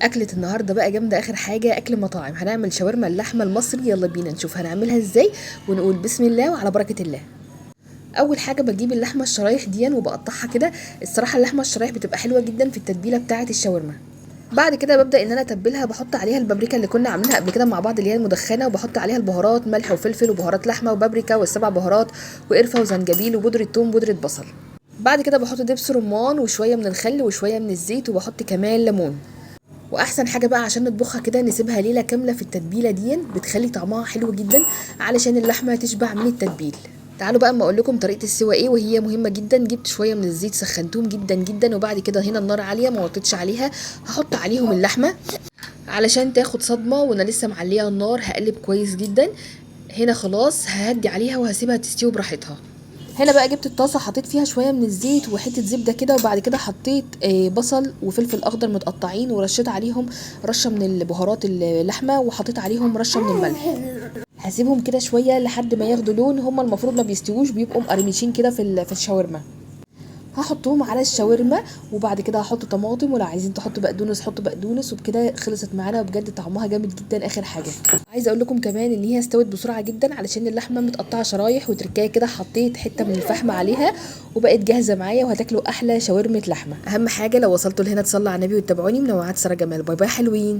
اكلة النهارده بقى جامده اخر حاجه، اكل مطاعم. هنعمل شاورما اللحمه المصري، يلا بينا نشوف هنعملها ازاي ونقول بسم الله وعلى بركه الله. اول حاجه بجيب اللحمه الشرايح دي وبقطعها كده. الصراحه اللحمه الشرايح بتبقى حلوه جدا في التتبيله بتاعه الشاورما. بعد كده ببدا ان انا اتبلها، بحط عليها البابريكا اللي كنا عاملينها قبل كده مع بعض اللي هي المدخنه، وبحط عليها البهارات ملح وفلفل وبهارات لحمه وبابريكا والسبع بهارات وقرفه وزنجبيل وبودره ثوم وبودره بصل. بعد كده بحط دبس رمان وشويه من الخل وشويه من الزيت، وبحط كمان ليمون. واحسن حاجه بقى عشان نطبخها كده نسيبها ليله كامله في التتبيله دي، بتخلي طعمها حلو جدا علشان اللحمه تشبع من التتبيل. تعالوا بقى اما اقول لكم طريقه السوا ايه، وهي مهمه جدا. جبت شويه من الزيت سخنتهم جدا جدا، وبعد كده هنا النار عاليه ما وطيتش عليها. هحط عليهم اللحمه علشان تاخد صدمه، وانا لسه معليه النار هقلب كويس جدا. هنا خلاص ههدي عليها وهسيبها تستوي براحتها. هنا بقى جبت الطاسه حطيت فيها شويه من الزيت وحته زبده كده، وبعد كده حطيت بصل وفلفل اخضر متقطعين، ورشيت عليهم رشه من البهارات اللحمه، وحطيت عليهم رشه من الملح. هسيبهم كده شويه لحد ما ياخدوا لون. هما المفروض ما بيستووش، بيبقوا مقرمشين كده في الشاورما. هحطهم على الشاورما، وبعد كده هحط طماطم، ولو عايزين تحطوا بقدونس حطوا بقدونس. وبكده خلصت معانا، وبجد طعمها جامد جدا اخر حاجه. عايزه اقول لكم كمان ان هي استوت بسرعه جدا علشان اللحمه متقطعه شرايح، وتركايه كده حطيت حته من الفحم عليها وبقت جاهزه معايا، وهتاكلوا احلى شاورمه لحمه. اهم حاجه لو وصلتوا لهنا تصلوا على النبي وتتابعوني. منوعات ساره جمال، باي باي حلوين.